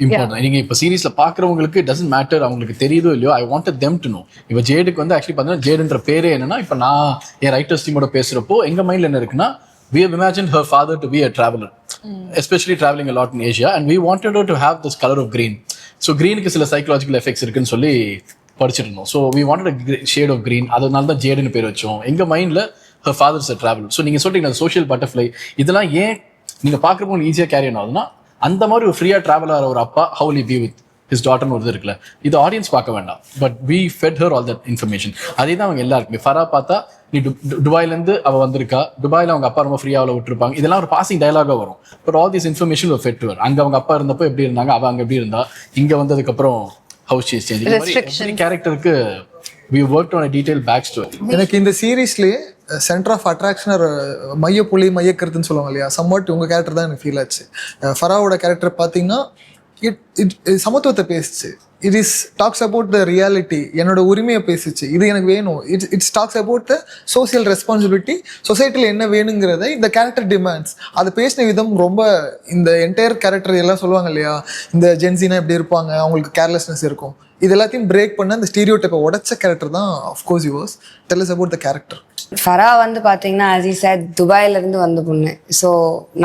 important. நீங்க இப்ப சீரீஸ்ல பாக்குறவங்களுக்கு டசன்ட் மேட்டர் அவங்களுக்கு தெரியுதோ இல்லையோ, I wanted them to know. இப்ப ஜேடுக்கு வந்து ஆக்சுவலி பாத்தீங்கன்னா ஜேடுன்ற பேரே என்னன்னா, இப்ப நான் என் ரைட்டர்ஸ் டீமோட பேசுறப்போ எங்க மைண்ட்ல என்ன இருக்குன்னா, we have imagined her father to be a traveler, especially traveling a lot in Asia, and we wanted her to have this color of green. So greenக்கு சில சைக்கலாஜிக்கல் எஃபெக்ட்ஸ் இருக்குன்னு சொல்லி படிச்சுட்டு இருந்தோம். So we wanted a shade of green, அதனால தான் ஜேடுன்னு பேர் வச்சோம். எங்க மைண்ட்ல her father is a traveler. So நீங்க சொல்றீங்க சோஷியல் பட்டர்ஃப்ளை இதெல்லாம் ஏன் நீங்க பாக்குறப்போ ஈஸியா கேரி ஆகுதுன்னா, அந்த மாதிரி ஒரு ஃப்ரீயா டிராவல் ஆகிற ஒரு அப்பா how will he be with his daughterன்னு ஒரு இது இருக்குல்ல, இது ஆடியன்ஸ் பார்க்க வேண்டாம். But we fed her all that information. அதே தான் அவங்க எல்லாருக்குமே. ஃபரா பார்த்தா நீ துபாயிலேருந்து அவள் வந்திருக்கா, துபாயில் அவங்க அப்பா ரொம்ப ஃப்ரீயாக அவளை விட்டுருப்பாங்க, இதெல்லாம் ஒரு பாசிங் டயலாகாக வரும். பட் ஆல் திஸ் இன்ஃபர்மேஷன் ஒரு ஃபெட் வர். அங்கே அவங்க அப்பா இருந்தப்போ எப்படி இருந்தாங்க, அவள் அங்கே எப்படி இருந்தா, இங்கே வந்ததுக்கப்புறம் ஹவுஸ் சேஞ்ச் சேஞ்ச். இந்த மாதிரி கேரக்டருக்கு we worked on a detailed back story. எனக்கு இந்த சீரீஸ்லேயே சென்டர் ஆஃப் அட்ராக்ஷன் மையப்புள்ளி மையக்கருத்துன்னு சொல்லுவாங்க இல்லையா, சம்வாட் உங்கள் கேரக்டர் தான் எனக்கு ஃபீல் ஆச்சு. ஃபராவோட கேரக்டர் பார்த்தீங்கன்னா இட் சமத்துவத்தை பேசுச்சு. It is talks about the reality, என்னோட உரிமையை பேசுச்சு, இது எனக்கு வேணும். It's talks about the social responsibility, சொசைட்டியில் என்ன வேணுங்கிறத இந்த கேரக்டர் டிமாண்ட்ஸ். அதை பேசின விதம் ரொம்ப இந்த என்டையர் கேரக்டர் எல்லாம் சொல்லுவாங்க இல்லையா, இந்த ஜென்சினா எப்படி இருப்பாங்க, அவங்களுக்கு கேர்லெஸ்னஸ் இருக்கும். இது எல்லாத்தையும் பிரேக் பண்ண அந்த ஸ்டீரியோ டைப்பை உடைச்ச கேரக்டர் தான் of course yours. Tell us about the character. ஃபரா வந்து பார்த்தீங்கன்னா ஆஸ் ஈ சேட் துபாயிலேருந்து வந்த பொண்ணு. ஸோ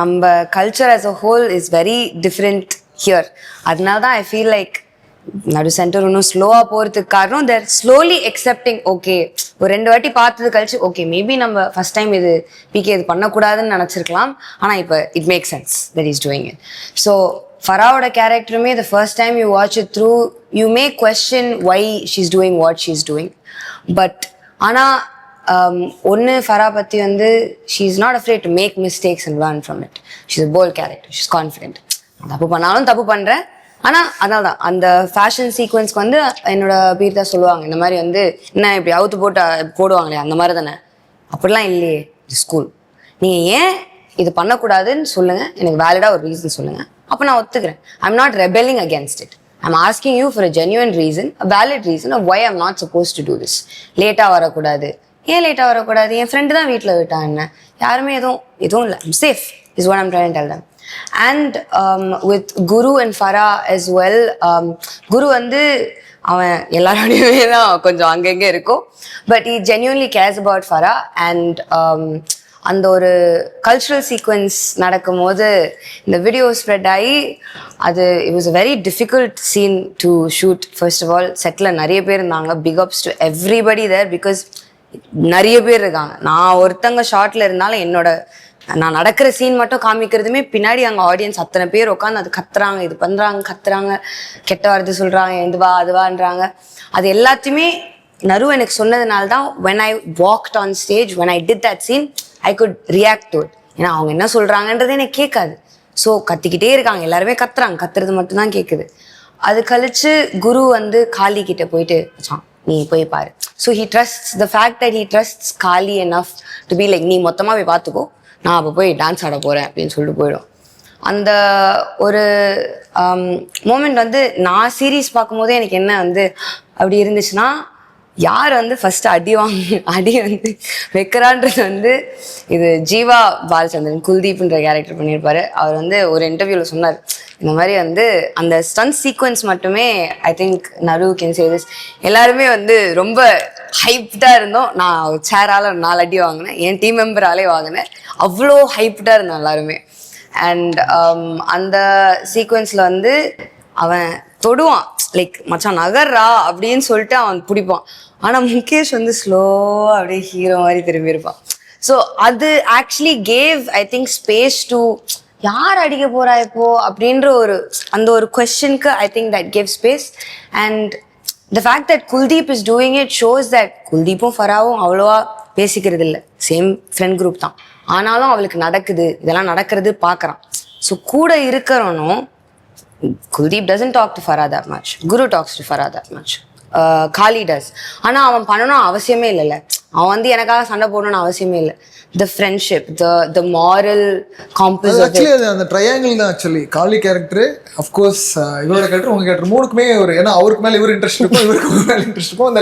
நம்ம culture as a whole is very different here. அதனால தான் ஐ ஃபீல் லைக் நடு சென்டர் இன்னும் ஸ்லோவாக போகிறதுக்கு காரணம் தேர் ஸ்லோலி எக்ஸெப்டிங். ஓகே, ஒரு 2 வாட்டி பார்த்தது கழிச்சு ஓகே மேபி நம்ம ஃபர்ஸ்ட் டைம் இது பிகே இது பண்ணக்கூடாதுன்னு நினச்சிருக்கலாம். ஆனால் இப்போ it make sense that is doing it. So ஃபராவோட கேரக்டருமே the first time you watch it through you may question why she's doing what she's doing. But ஆனால் ஒன்று ஃபரா பற்றி வந்து she is not afraid to make mistakes and learn from it. She is a bold character. She is confident. தப்பு பண்ணாலும் தப்பு பண்ணுறேன். ஆனால் அதனால தான் அந்த ஃபேஷன் சீக்வன்ஸ்க்கு வந்து என்னோட பேர் தான் சொல்லுவாங்க, இந்த மாதிரி வந்து என்ன இப்படி அவுத்து போட்டு போடுவாங்களே அந்த மாதிரி தானே. அப்படிலாம் இல்லையே, இது ஸ்கூல். நீங்கள் ஏன் இது பண்ணக்கூடாதுன்னு சொல்லுங்கள், எனக்கு வேலிடாக ஒரு ரீசன் சொல்லுங்கள், அப்போ நான் ஒத்துக்கிறேன். I'm not rebelling against it. I'm asking you for a genuine reason, a valid reason of why I'm not suppose to do this. லேட்டாக வரக்கூடாது. ஏன் லேட்டாக வரக்கூடாது? என் ஃப்ரெண்டு தான் வீட்டில் விட்டான், என்ன யாருமே எதுவும் இல்லை, I'm safe is what I'm trying to tell them. And with Guru and Farah as well, Guru வந்து அவன் எல்லாரோடையுமே தான் கொஞ்சம் அங்கங்கே இருக்கும். But he genuinely cares about Farah. And அந்த ஒரு கல்ச்சுரல் சீக்வன்ஸ் நடக்கும் போது இந்த வீடியோ ஸ்ப்ரெட் ஆகி அது it was a very difficult scene to shoot. First of all செட்டில் நிறைய பேர் இருந்தாங்க. Big ups to everybody there because நிறைய பேர் இருக்காங்க. நான் ஒருத்தங்க ஷார்ட்ல இருந்தாலும் நான் நடக்கிற சீன் மட்டும் காமிக்கிறதுமே பின்னாடி அங்கே ஆடியன்ஸ் அத்தனை பேர் உட்காந்து அது கத்துறாங்க, இது பண்ணுறாங்க, கத்துறாங்க, கெட்ட வார்த்தை சொல்கிறாங்க, இதுவா அதுவான்றாங்க. அது எல்லாத்தையுமே நரு எனக்கு சொன்னதுனால தான் when I walked on stage, when I did that scene, I could react to it. ஏன்னா அவங்க என்ன சொல்கிறாங்கன்றது எனக்கு கேட்காது. ஸோ கத்திக்கிட்டே இருக்காங்க, எல்லாருமே கத்துறாங்க, கத்துறது மட்டும்தான் கேட்குது. அது கழிச்சு குரு வந்து காளி கிட்ட போயிட்டு வச்சான், நீ போய் பாரு. So he trusts the fact that he trusts Kali enough to be like, நீ மொத்தமாக போய் பார்த்துக்கோ, நான் அப்போ போய் டான்ஸ் ஆட போகிறேன் அப்படின்னு சொல்லிட்டு போயிடும். அந்த ஒரு மூமெண்ட் வந்து நான் சீரீஸ் பார்க்கும்போதே எனக்கு என்ன வந்து அப்படி இருந்துச்சுன்னா, யார் வந்து ஃபர்ஸ்ட் அடி வந்து வைக்கிறான்றது வந்து இது ஜீவா பாலச்சந்திரன் குல்தீப்ன்ற கேரக்டர் பண்ணியிருப்பாரு. அவர் வந்து ஒரு இன்டர்வியூவில் சொன்னார், இந்த மாதிரி வந்து அந்த ஸ்டன்ட் சீக்வன்ஸ் மட்டுமே ஐ திங்க் நரு கேன் சே திஸ், எல்லாருமே வந்து ரொம்ப ஹைப்டாக இருந்தோம். நான் சேரால் 4 அடி வாங்கினேன், என் டீம் மெம்பராலே வாங்கினேன். அவ்வளோ ஹைப்டாக இருந்தோம் எல்லாருமே. அண்ட் அந்த சீக்வன்ஸில் வந்து அவன் தொடுவான், லைக் மச்சான் நகர்றா அப்படின்னு சொல்லிட்டு அவன் பிடிப்பான். ஆனால் முகேஷ் வந்து ஸ்லோவாக அப்படியே ஹீரோ மாதிரி திரும்பி இருப்பான். ஸோ அது actually gave I think space to யார் அடிக்க போறா இப்போ அப்படின்ற அந்த ஒரு கொஸ்டினுக்கு I think that gave space. And the fact that Kuldeep is doing it shows that குல்தீப்பும் ஃபராவும் அவ்வளோவா பேசிக்கிறது இல்லை, சேம் ஃப்ரெண்ட் குரூப் தான். ஆனாலும் அவளுக்கு இதெல்லாம் நடக்கிறது பார்க்குறான். ஸோ கூட இருக்கிறவனும் Kuldeep doesn't talk to Farah that much. Guru talks to Farah that much. Kali does. ஆனால் அவன் பண்ணணும் அவசியமே இல்லைல்ல, அவன் வந்து எனக்காக சண்டை போடணும்னு அவசியமே இல்லை. The friendship, the moral compass of it. அந்த ட்ரையாங்கிள் தான் actually Kali character. Of course இவரோட கேரக்டர் உங்க கேரக்டர் மூணுக்குமே ஒரு, ஏன்னா அவருக்கு மேல இவர் இன்ட்ரெஸ்ட் இருக்கும், இவருக்கு மேல இன்ட்ரெஸ்ட் இருக்கும்.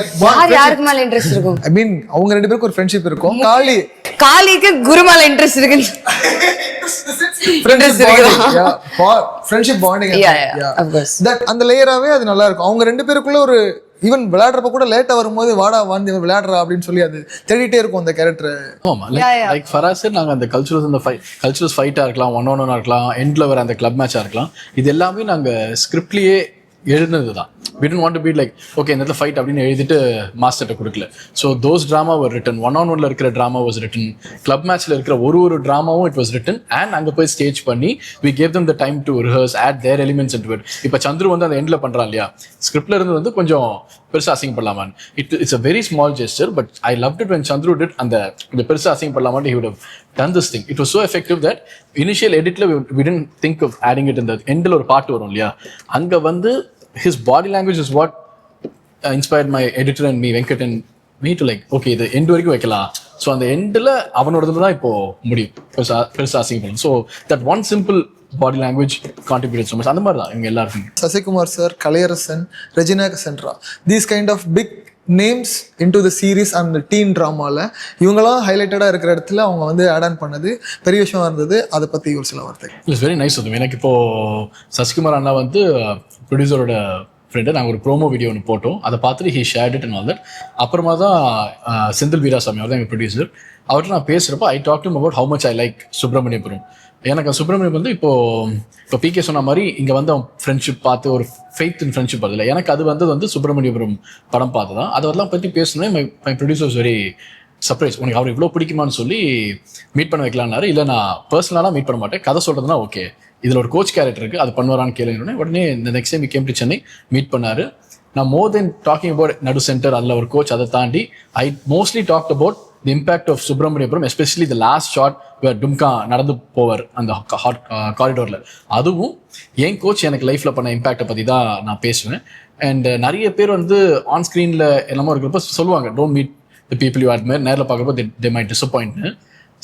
யாருக்கு மேல இன்ட்ரெஸ்ட் இருக்கும்? ஐ மீன் அவங்க 2 பேருக்கு ஒரு ஃப்ரெண்ட்ஷிப் இருக்கும். காளிக்கு குரு மேல இன்ட்ரெஸ்ட் இருக்கு. ஃப்ரெண்ட்ஷிப் பாண்டிங் அந்த லேயராவே அது நல்லா இருக்கும். அவங்க 2 பேருக்குள்ள ஒரு ஈவன் விளையாடுறப்ப கூட லேட்டா வரும்போது வாடா வந்து விளையாடுறா அப்படின்னு சொல்லி அது தேடிட்டே இருக்கும் அந்த கேரக்டர். ஆமா, லைக் ஃபராஸ் நாங்க அந்த கல்ச்சுரல்ஸ் ஃபைட்டா இருக்கலாம், 1-on-1 இருக்கலாம், எண்ட்ல வர அந்த கிளப் மேட்சா இருக்கலாம், இது எல்லாமே நாங்க ஸ்கிரிப்ட்லயே எழுதுனது தான். We didn't want to be like, okay, இந்த இடத்துல ஃபைட் அப்படின்னு எழுதிட்டு மாஸ்டர்ட்ட கொடுக்கல. So those drama were written. 1-on-1ல இருக்கிற ட்ராமா was written. கிளப் மேட்ச்ல இருக்கிற ஒரு ட்ராமாவும் it was written. And அங்கே போய் ஸ்டேஜ் பண்ணி we gave them the time to rehearse, add their elements into it. இப்போ சந்துரு வந்து அந்த எண்ட்ல பண்றான் இல்லையா, ஸ்கிரிப்ட்ல இருந்து வந்து கொஞ்சம் பெருசா assign பண்ணலாமான். It's a very small gesture, but I loved it when Chandru did அந்த பெருசா assign பண்ணலாமான். He would have done this thing. It was so effective that initial editல we didn't think of adding it in the endல ஒரு பாட்டு வரும் இல்லையா, அங்க வந்து his body language is what inspired my editor and me, Venkat and me to like, okay, the end வரைக்கும் வைக்கலாம். So அந்த எண்டில் அவனோடதுல தான் இப்போ முடியும் பெருசாக அசிங் பண்ணணும். So that one simple body language contribute so much. அந்த மாதிரி தான் இவங்க எல்லாருக்கும். Sasikumar sir, Kalaiyarasan, Regina Cassandra, these kind of big names into the series and teen ட்ராமாவில் இவங்களாம் ஹைலைட்டடாக இருக்கிற இடத்துல அவங்க வந்து ஆட் ஆன் பண்ணது பெரிய விஷயமா இருந்தது. அதை பற்றி ஒரு சில வார்த்தை. It's very nice. அது எனக்கு இப்போது சசிகுமார் அண்ணா வந்து ப்ரொடியூசரோட ஃப்ரெண்டு. நாங்கள் ஒரு ப்ரோமோ வீடியோ ஒன்று போட்டோம், அதை பார்த்துட்டு he shirt it and all that. அப்புறமா தான் செந்தில் வீராசாமி அவர் தான் எங்கள் ப்ரொடியூசர். அவர்கிட்ட நான் பேசுகிறப்போ I talk to about how much I like Subramaniapuram. எனக்கு சுப்ரமணியம் வந்து இப்போ பிகே சொன்ன மாதிரி இங்கே வந்து அவன் ஃப்ரெண்ட்ஷிப் பார்த்து ஒரு ஃபெய்த் இன் ஃப்ரெண்ட்ஷிப் அதில் எனக்கு அது வந்து சுப்ரமணியபுரம் படம் பார்த்து தான். அதெல்லாம் பற்றி பேசணுன்னே மை ப்ரொடியூசர்ஸ் வெரி சர்ப்ரைஸ். உனக்கு அவர் இவ்வளோ பிடிக்குமான்னு சொல்லி மீட் பண்ண வைக்கலான்னாரு. இல்லை நான் பர்சனலாக மீட் பண்ண மாட்டேன், கதை சொல்கிறதுனா ஓகே, இதில் ஒரு கோச் கேரக்டர் இருக்குது, அது பண்ணுவாரான்னு கேளுங்க. உடனே இந்த next time came to Chennai meet பண்ணார். நான் மோர் தென் டாக்கிங் அபவுட் நடு சென்டர், அதில் ஒரு கோச், அதை தாண்டி I mostly talked about the impact of Subramaniapuram, especially the last shot where டும்கா நடந்து போவார் அந்த காரிடோரில். அதுவும் என் கோச் எனக்கு லைஃப்பில் பண்ண இம்பேக்டை பற்றி தான் நான் பேசுவேன். அண்ட் நிறைய பேர் வந்து ஆன் ஸ்க்ரீனில் எல்லாமே இருக்கிறப்ப சொல்லுவாங்க don't meet the people you admire, நேரில் பார்க்குறப்போ தே மைட் டிசப்பாயிண்ட்னு.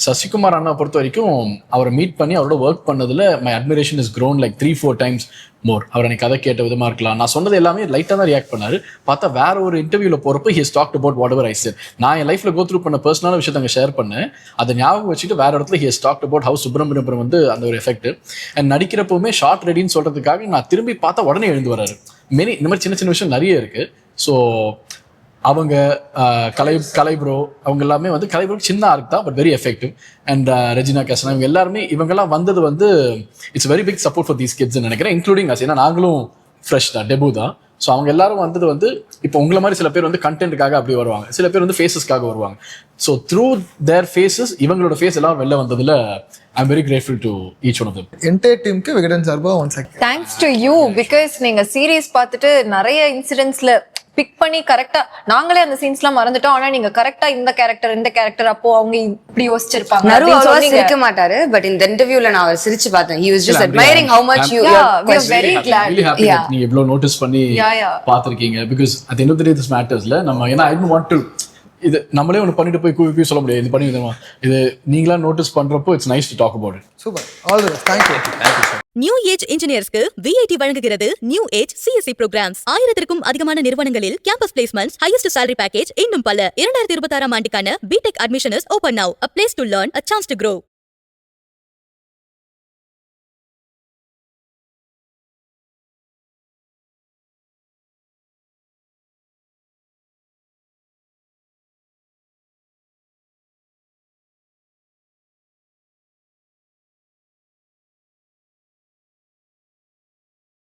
சசிகுமார் அண்ணா பொறுத்த வரைக்கும் அவரை மீட் பண்ணி அவரோட ஒர்க் பண்ணதில் my admiration is grown like 3-4 times மோர். அவர் எனக்கு கதை கேட்ட விதமாக இருக்கலாம், நான் சொன்னது எல்லாமே லைட்டாக தான் ரியாக்ட் பண்ணார். பார்த்தா வேற ஒரு இன்டர்வியூவில் போகிறப்ப he has talked about what ever I set. நான் என் லைஃப்பில் கோ த்ரூ பண்ண பர்சனலான விஷயத்தை அங்கே ஷேர் பண்ணேன். அதை ஞாபகம் வச்சுட்டு வேற இடத்துல he has talked about how Subramaniapuram வந்து அந்த ஒரு எஃபெக்ட். அண்ட் நடிக்கிறப்பவுமே ஷார்ட் ரெடின்னு சொல்கிறதுக்காக நான் திரும்பி பார்த்தா உடனே எழுந்து வராரு. இந்த மாதிரி சின்ன சின்ன விஷயம் நிறைய இருக்குது. ஸோ அவங்க கலை ப்ரோ அவங்க எல்லாமே வந்து கலை ப்ரோ சின்ன ஆர்க் தான், but very effective. And Regina கேசனா இவங்க எல்லாருமே இவங்கெல்லாம் வந்தது வந்து it's very big support for these kids நினைக்கிறேன், இன்க்ளூடிங் அஸ். ஏன்னா நாங்களும் ஃப்ரெஷ் தான், டெபு தான். ஸோ அவங்க எல்லாரும் வந்தது வந்து இப்போ உங்களை மாதிரி சில பேர் வந்து கண்டென்ட்டுக்காக அப்படி வருவாங்க, சில பேர் வந்து ஃபேஸஸ்க்காக வருவாங்க. ஸோ த்ரூ தேர் ஃபேஸஸ் இவங்களோட ஃபேஸ் எல்லாம் வெளில வந்ததுல I am very grateful to each one of them. Entire டீமுக்கு விகடன் சார்பா one second thanks to you. Because நீங்க சீரீஸ் பார்த்துட்டு நிறைய இன்சிடென்ட்ஸ்ல பிக் பண்ணி கரெக்டா நாங்களே அந்த சீன்ஸ்லாம் மறந்துட்டோம். ஆனா நீங்க கரெக்டா இந்த கேரக்டர் அப்போ அவங்க இப்படி யோசிச்சிருப்பாங்க. நரு அவ்வளவா சிரிக்க மாட்டாரு, பட் இந்த இன்டர்வியூல நான் அவர் சிரிச்சு பார்த்தேன். He was just admiring how much you we are are very glad. Really happy that நீங்க இவ்ளோ நோட்டீஸ் பண்ணி பாத்திருக்கீங்க. because at the end of the day this matters. நம்ம ஏன்னா I don't want to இது நம்மளே ஒன்று பண்ணிட்டு போய் கூவி சொல்ல முடியாது, இது பண்ணி இது நீங்களா நோட்டீஸ் பண்றப்போ it's nice to talk about it. Super, all the best, thank you. New age இன்ஜினியர்ஸ்க்கு விஐடி வழங்குகிறது நியூ ஏஜ் சிஎஸ்சி ப்ரோக்ராம்ஸ். 1000க்கும் அதிகமான நிறுவனங்களில் campus placements, highest salary package, இன்னும் பல. 2026 ஆண்டுக்கான BTech admission is open now. A place to learn, a chance to grow.